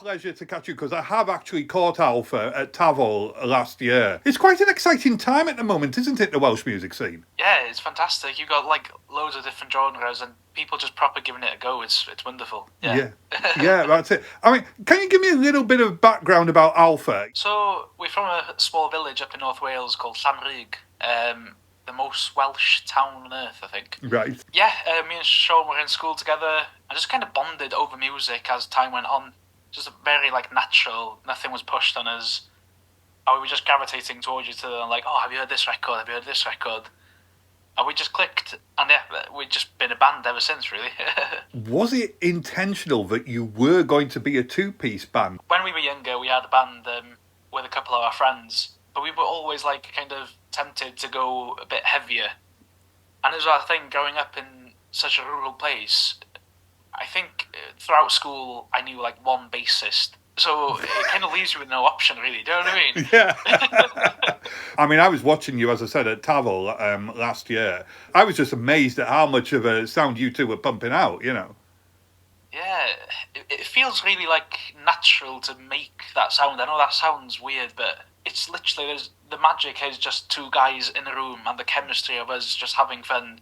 pleasure to catch you because I have actually caught Alffa at Tafel last year. It's quite an exciting time at the moment, isn't it, the Welsh music scene? Yeah, it's fantastic. You've got like loads of different genres and people just proper giving it a go. It's wonderful. Yeah. Yeah, that's it. I mean, can you give me a little bit of background about Alffa? So we're from a small village up in North Wales called Llanrug, the most Welsh town on earth, I think. Right. Yeah, me and Sean were in school together and just kind of bonded over music as time went on. Just very like natural. Nothing was pushed on us. We were just gravitating towards each other and like, oh, have you heard this record? Have you heard this record? And we just clicked, and yeah, we've just been a band ever since, really. Was it intentional that you were going to be a two-piece band? When we were younger, we had a band with a couple of our friends, but we were always like kind of tempted to go a bit heavier. And it was our thing growing up in such a rural place. I think throughout school, I knew like one bassist. So it kind of leaves you with no option, really. Do you know what I mean? Yeah. I mean, I was watching you, as I said, at Tafel last year. I was just amazed at how much of a sound you two were pumping out, you know. Yeah, it feels really like natural to make that sound. I know that sounds weird, but it's literally, the magic is just two guys in a room and the chemistry of us just having fun.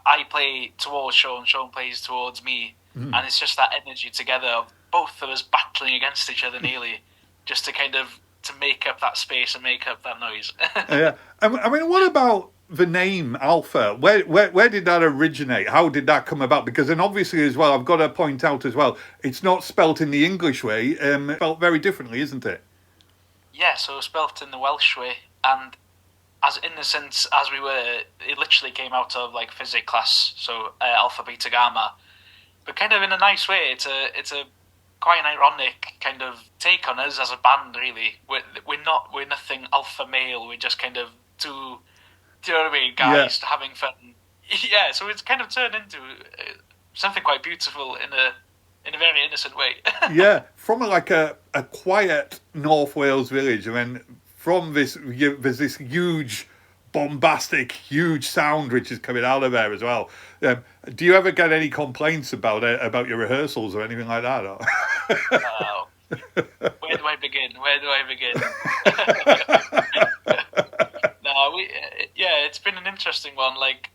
I play towards Sean, Sean plays towards me, and it's just that energy together of both of us battling against each other nearly, just to kind of to make up that space and make up that noise. Yeah, I mean, what about the name Alffa? Where did that originate? How did that come about? Because then obviously as well, I've got to point out as well, it's not spelt in the English way, spelt very differently, isn't it? Yeah, so spelt in the Welsh way, and as innocent as we were, it literally came out of like physics class, so Alpha, Beta, Gamma, but kind of in a nice way. It's a quite an ironic kind of take on us as a band, really. We're nothing alpha male. We're just kind of two, do you know what I mean, guys having fun. Yeah, so it's kind of turned into something quite beautiful in a very innocent way. Yeah, from like a quiet North Wales village, and then from this, there's this huge, bombastic, huge sound which is coming out of there as well. Do you ever get any complaints about your rehearsals or anything like that? Where do I begin? No, it's been an interesting one. Like,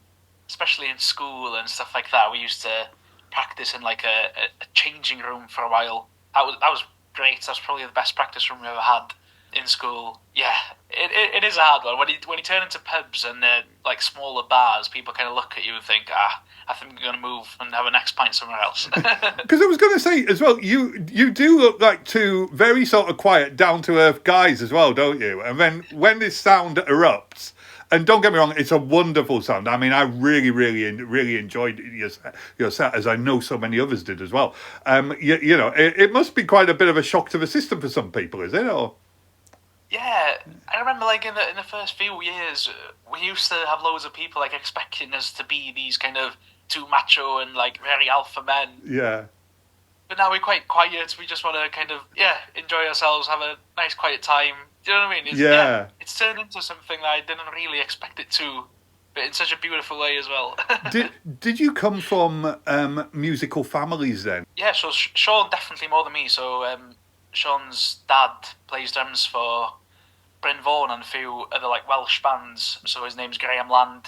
especially in school and stuff like that, we used to practice in like a changing room for a while. That was great. That was probably the best practice room we ever had in school. Yeah, it is a hard one. When you turn into pubs and like smaller bars, people kind of look at you and think, I think I'm going to move and have a next pint somewhere else. Because I was going to say as well, you do look like two very sort of quiet, down-to-earth guys as well, don't you? And then when this sound erupts, and don't get me wrong, it's a wonderful sound. I mean, I really enjoyed your set, as I know so many others did as well. You know, it must be quite a bit of a shock to the system for some people, is it? Or yeah, I remember like in the first few years, we used to have loads of people like expecting us to be these kind of too macho and like very alpha men. Yeah. But now we're quite quiet. We just want to kind of enjoy ourselves, have a nice quiet time. Do you know what I mean? It's turned into something that I didn't really expect it to, but in such a beautiful way as well. Did you come from musical families then? Yeah, so Sean definitely more than me. So Sean's dad plays drums for Bryn Vaughan and a few other like Welsh bands. So his name's Graham Land,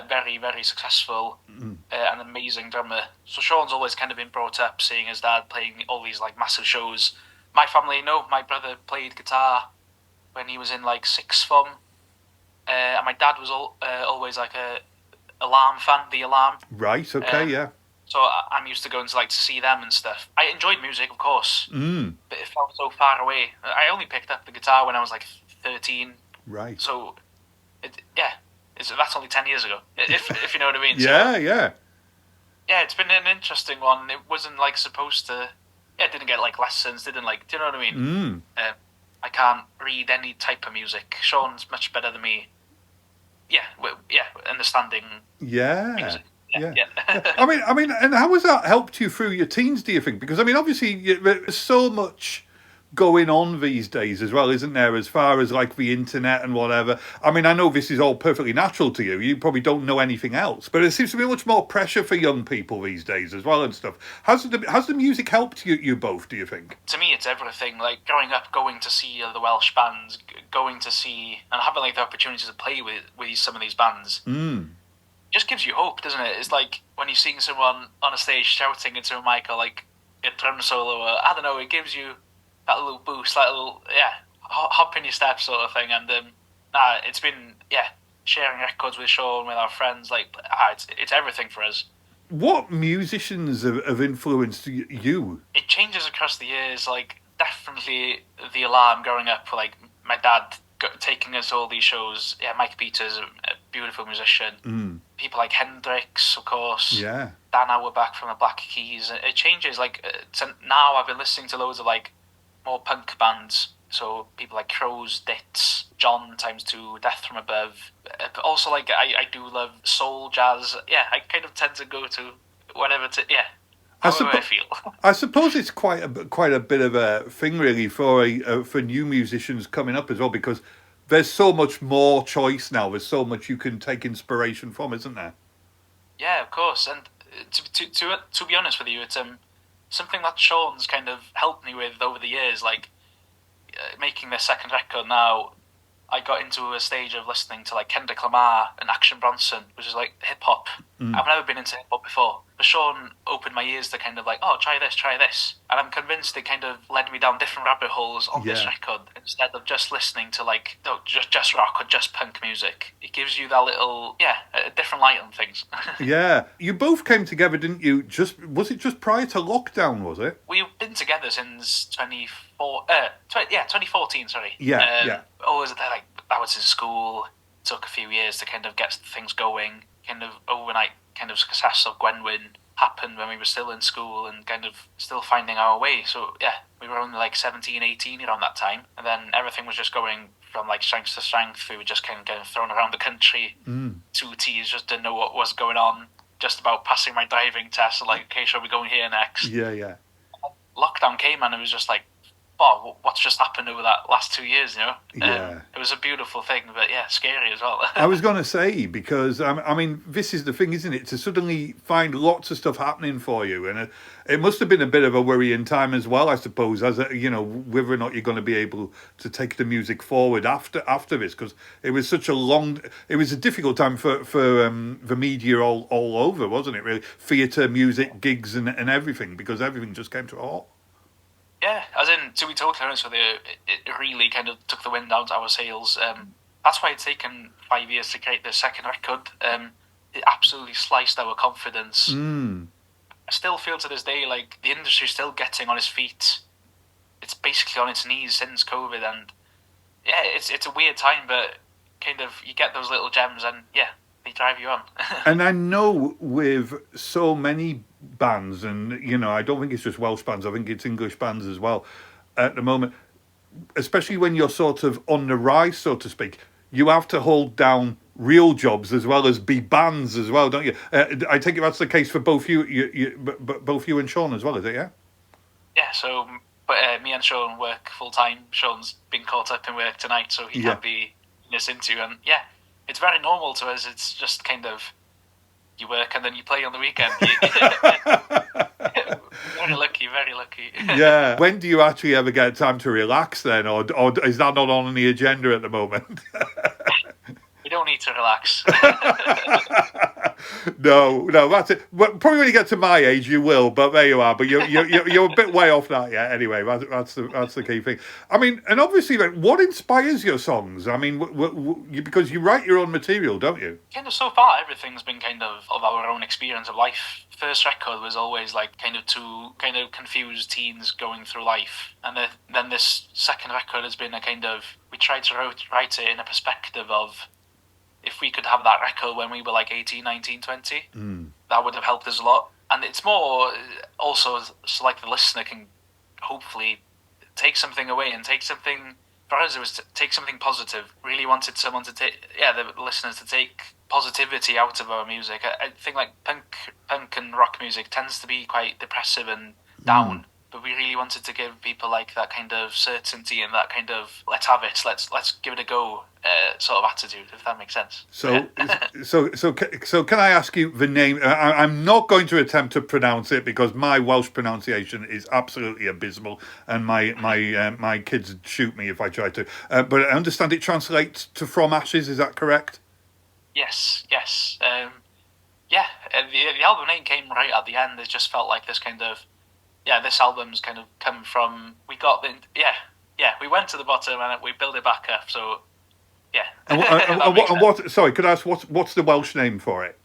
very, very successful, an amazing drummer. So Sean's always kind of been brought up seeing his dad playing all these like massive shows. My family, no, my brother played guitar when he was in like sixth form, and my dad was always like a Alarm fan, the Alarm. Right. Okay. Yeah. So I'm used to going to like to see them and stuff. I enjoyed music, of course, but it felt so far away. I only picked up the guitar when I was like 13. Right. So, that's only 10 years ago, if you know what I mean. Yeah, so, yeah. Yeah, it's been an interesting one. It wasn't like supposed to. Yeah, didn't get like lessons. Didn't like. Do you know what I mean? I can't read any type of music. Sean's much better than me. Yeah, understanding. Yeah. Music. Yeah. I mean, and how has that helped you through your teens, do you think? Because, I mean, obviously, there's so much going on these days as well, isn't there, as far as, like, the internet and whatever. I mean, I know this is all perfectly natural to you. You probably don't know anything else. But it seems to be much more pressure for young people these days as well and stuff. Has the music helped you both, do you think? To me, it's everything. Like growing up, going to see the Welsh bands, going to see and having like the opportunity to play with some of these bands. Just gives you hope, doesn't it? It's like when you're seeing someone on a stage shouting into a mic or like a drum solo, or I don't know, it gives you that little boost, that little hop in your steps sort of thing. And it's been sharing records with Sean, with our friends, like it's everything for us. What musicians have influenced you? It changes across the years. Like definitely the Alarm growing up, like my dad taking us to all these shows. Yeah, Mike Peters, a beautiful musician. People like Hendrix, of course. Yeah. Dan Auerbach from the Black Keys. It changes. Like now, I've been listening to loads of like more punk bands. So people like Crows, Dits, John ×2, Death from Above. But also, like I do love soul, jazz. Yeah, I kind of tend to go to whatever however I feel. I suppose it's quite a bit of a thing, really, for new musicians coming up as well, because there's so much more choice now. There's so much you can take inspiration from, isn't there? Yeah, of course. And to be honest with you, it's something that Sean's kind of helped me with over the years. Like making this second record now, I got into a stage of listening to like Kendrick Lamar and Action Bronson, which is like hip hop. I've never been into hip hop before, but Sean opened my ears to kind of like, oh, try this, and I'm convinced it kind of led me down different rabbit holes on this record instead of just listening to like just rock or just punk music. It gives you that little a different light on things. Yeah, you both came together, didn't you? Was it just prior to lockdown? Was it? We've been together since 2014. Sorry. Yeah. Always like I was in school. Took a few years to kind of get things going. Kind of overnight kind of success of Gwenwyn happened when we were still in school and kind of still finding our way. So we were only like 17, 18 around that time, and then everything was just going from like strength to strength. We were just kind of getting thrown around the country. 2 T's, just didn't know what was going on. Just about passing my driving test. Like, okay, shall we go here next? Yeah. Lockdown came and it was just like, oh, what's just happened over that last 2 years, you know? It was a beautiful thing, but scary as well. I was going to say, because, I mean, this is the thing, isn't it? To suddenly find lots of stuff happening for you. And it must have been a bit of a worrying time as well, I suppose, as whether or not you're going to be able to take the music forward after this, because it was such it was a difficult time for the media all over, wasn't it, really? Theatre, music, gigs and everything, because everything just came to a halt. Yeah, as in, to be totally honest with you, it really kind of took the wind out of our sails. That's why it's taken 5 years to create the second record. It absolutely sliced our confidence. I still feel to this day like the industry's still getting on its feet. It's basically on its knees since COVID, and it's a weird time, but kind of you get those little gems, and they drive you on. And I know with so many bands, and I don't think it's just Welsh bands, I think it's English bands as well at the moment, especially when you're sort of on the rise, so to speak, you have to hold down real jobs as well as be bands as well, don't you? I take it that's the case for both you and Sean as well, is it? So but me and Sean work full time. Sean's been caught up in work tonight, so he can't be listened to, and it's very normal to us. It's just kind of you work and then you play on the weekend. Very lucky. Yeah. When do you actually ever get time to relax then, or is that not on the agenda at the moment? You don't need to relax. No, that's it. Well, probably when you get to my age, you will. But there you are. But you're a bit way off that yet. Anyway, that's the key thing. I mean, and obviously, like, what inspires your songs? I mean, because you write your own material, don't you? Kind of so far, everything's been kind of our own experience of life. First record was always like kind of two kind of confused teens going through life, and then this second record has been a kind of we tried to write it in a perspective of. If we could have that record when we were like 18, 19, 20, that would have helped us a lot. And it's more also so like the listener can hopefully take something away and take something, for us it was to take something positive. Really wanted someone to take, the listeners to take positivity out of our music. I think like punk and rock music tends to be quite depressive and down. but we really wanted to give people like that kind of certainty and that kind of let's have it, let's give it a go sort of attitude, if that makes sense. So, so can I ask you the name? I'm not going to attempt to pronounce it because my Welsh pronunciation is absolutely abysmal, and my kids would shoot me if I try to. But I understand it translates to "from ashes." Is that correct? Yes. The album name came right at the end. It just felt like this kind of this album's kind of come from. We got we went to the bottom and we built it back up. So. Yeah. And what? Sorry, could I ask what's the Welsh name for it?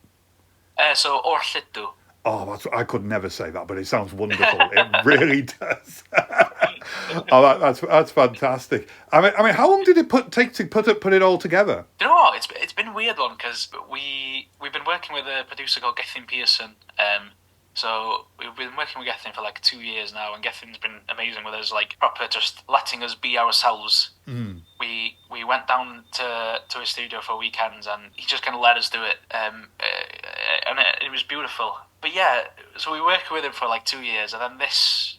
So Lludw. Oh, I could never say that, but it sounds wonderful. It really does. That's fantastic. I mean, how long did it take to put it all together? You know what? It's been a weird one because we've been working with a producer called Gethin Pearson. So we've been working with Gethin for like 2 years now, and Gethin's been amazing with us, like proper just letting us be ourselves. Mm. We went down to his studio for weekends, and he just kind of let us do it, and it was beautiful. But yeah, so we worked with him for like 2 years, and then this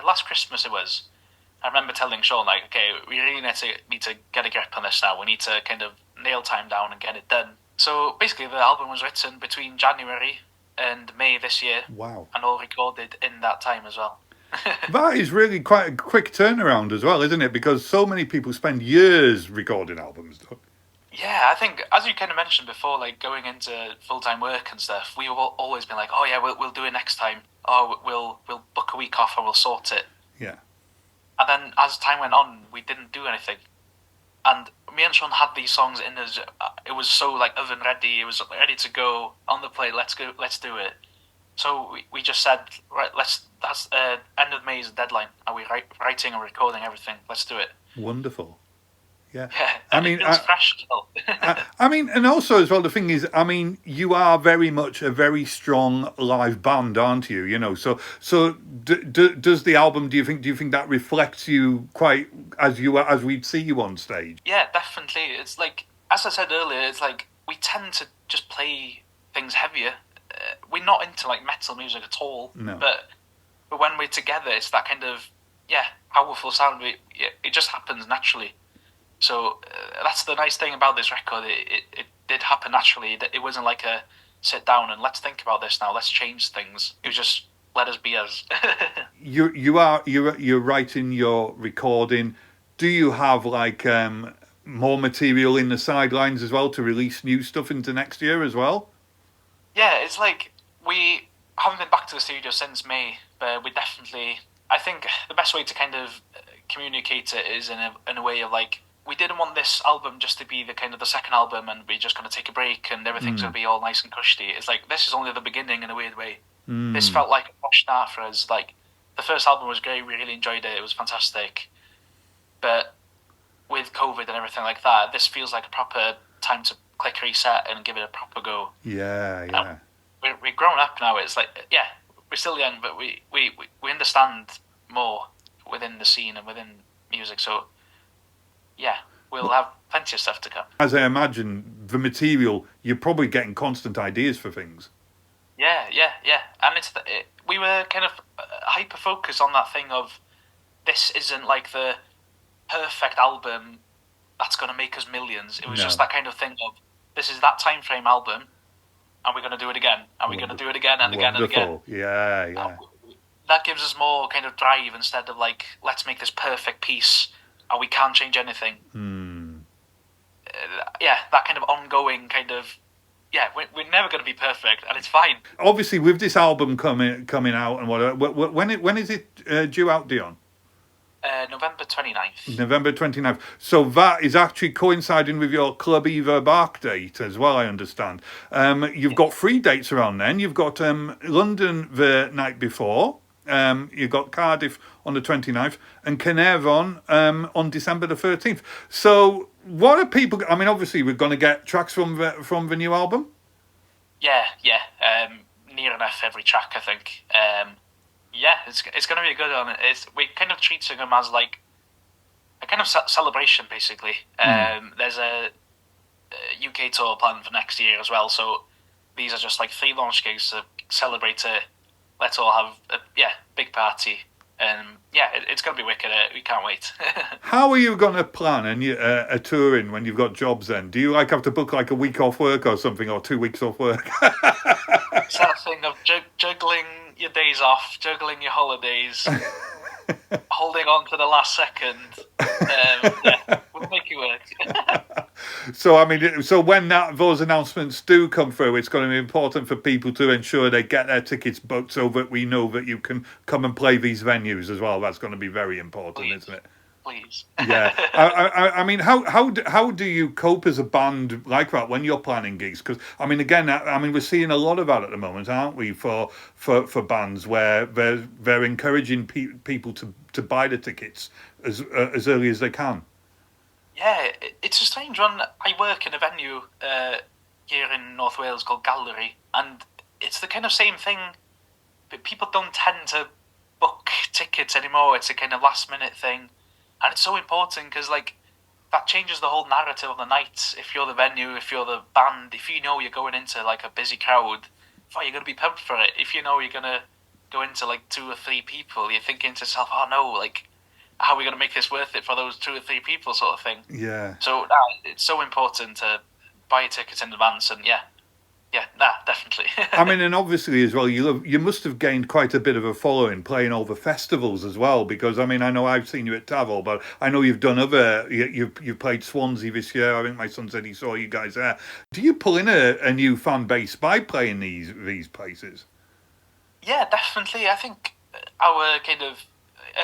last Christmas it was. I remember telling Sean, like, okay, we really need to get a grip on this now. We need to kind of nail time down and get it done. So basically, the album was written between January and May this year. Wow. And all recorded in that time as well. That is really quite a quick turnaround as well, isn't it? Because so many people spend years recording albums. Yeah, I think, as you kind of mentioned before, like going into full-time work and stuff, we've always been like, oh yeah, we'll do it next time. Oh, we'll book a week off and we'll sort it. Yeah. And then as time went on, we didn't do anything. And me and Sean had these songs in us. It was so like oven ready. It was ready to go on the plate. Let's go. Let's do it. So we just said, right, that's end of May is the deadline. Are we writing and recording everything? Let's do it. Wonderful. Yeah. I mean, it was fresh still. I mean, and also as well, the thing is, I mean, you are very much a very strong live band, aren't you? You know, so does the album? Do you think that reflects you quite as we'd see you on stage? Yeah, definitely. It's like, as I said earlier, it's like we tend to just play things heavier. We're not into like metal music at all. No. But when we're together, it's that kind of powerful sound. It just happens naturally. So that's the nice thing about this record. It did happen naturally. That it wasn't like a sit down and let's think about this now. Let's change things. It was just let us be us. You're writing, you're recording. Do you have like more material in the sidelines as well to release new stuff into next year as well? Yeah, it's like we haven't been back to the studio since May, but we definitely. I think the best way to kind of communicate it is in a way of like. We didn't want this album just to be the kind of the second album and we're just going to take a break and everything's going to be all nice and cushy. It's like, this is only the beginning in a weird way. This felt like a fresh start for us. Like, the first album was great, we really enjoyed it, it was fantastic. But with COVID and everything like that, this feels like a proper time to click reset and give it a proper go. Yeah. We're grown up now. It's like, we're still young, but we understand more within the scene and within music, so... Yeah, we'll have plenty of stuff to come. As I imagine, the material, you're probably getting constant ideas for things. Yeah. And we were kind of hyper-focused on that thing of this isn't like the perfect album that's going to make us millions. It was just that kind of thing of this is that time frame album and we're going to do it again. And we're going to do it again and again and again. Yeah. That gives us more kind of drive instead of like, let's make this perfect piece and we can't change anything. That kind of ongoing kind of we're never going to be perfect, and it's fine. Obviously, with this album coming out and whatever, when is it due out, Dion? November 29th. November 29th. So that is actually coinciding with your Club Eva Bark date as well, I understand. You've got 3 dates around then. You've got London the night before. You've got Cardiff on the 29th and Caernarfon on December the 13th. So what are people... I mean, obviously, we're going to get tracks from the new album? Yeah. Near enough every track, I think. It's going to be a good one. We kind of treating them as like a kind of celebration, basically. There's a UK tour planned for next year as well, so these are just like 3 launch gigs to celebrate let's all have a big party. Yeah, it's going to be wicked. We can't wait. How are you going to plan a touring when you've got jobs then? Do you like have to book like a week off work or something, or 2 weeks off work? It's that thing of juggling your days off, juggling your holidays, holding on to the last second. Yeah, we'll make it work. So I mean, so when those announcements do come through, it's going to be important for people to ensure they get their tickets booked so that we know that you can come and play these venues as well. That's going to be very important, Please. isn't it? Please. Yeah, I mean, how do you cope as a band like that when you're planning gigs? Because I mean, again, I mean, we're seeing a lot of that at the moment, aren't we? For bands where they're encouraging people to buy the tickets as early as they can. Yeah, it's a strange one. I work in a venue here in North Wales called Gallery, and it's the kind of same thing, but people don't tend to book tickets anymore. It's a kind of last minute thing, and it's so important because like that changes the whole narrative of the night. If you're the venue, if you're the band, if you know you're going into like a busy crowd, you're going to be pumped for it. If you know you're going to go into like 2 or 3 people, you're thinking to yourself, oh no, like how are we going to make this worth it for those 2 or 3 people, sort of thing. Yeah. So it's so important to buy tickets in advance, and yeah, definitely. I mean, and obviously as well, you must have gained quite a bit of a following playing over festivals as well. Because I mean, I know I've seen you at Tavil, but I know you've done other. You've played Swansea this year. I think my son said he saw you guys there. Do you pull in a new fan base by playing these places? Yeah, definitely. I think our kind of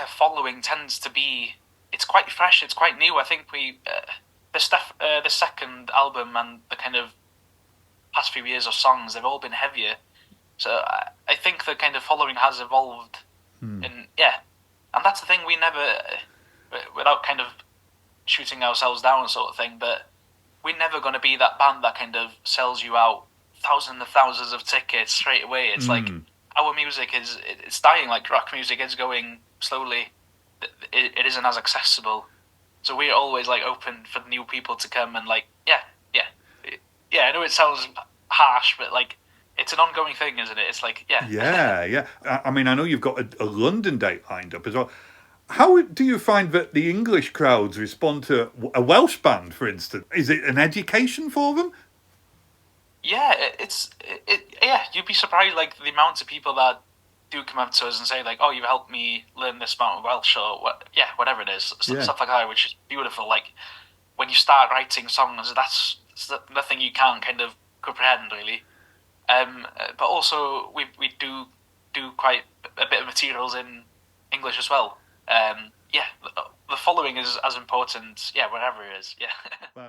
following tends to be, it's quite fresh. It's quite new. I think the second album and the kind of past few years of songs, they've all been heavier. So I think the kind of following has evolved. And yeah, and that's the thing, we never, without kind of shooting ourselves down sort of thing, but we're never going to be that band that kind of sells you out thousands and thousands of tickets straight away. It's like our music it's dying, like rock music is going slowly. It isn't as accessible. So we're always like open for new people to come and like, yeah, I know it sounds harsh, but like it's an ongoing thing, isn't it? It's like, yeah. Yeah. I mean, I know you've got a London date lined up as well. How do you find that the English crowds respond to a Welsh band, for instance? Is it an education for them? Yeah, yeah, you'd be surprised, like the amount of people that do come up to us and say like, "Oh, you've helped me learn this amount of Welsh," or whatever it is, stuff like that, which is beautiful. Like when you start writing songs, that's nothing you can't kind of comprehend really. But also we do quite a bit of materials in English as well. Yeah, the following is as important. Yeah, wherever it is. Yeah.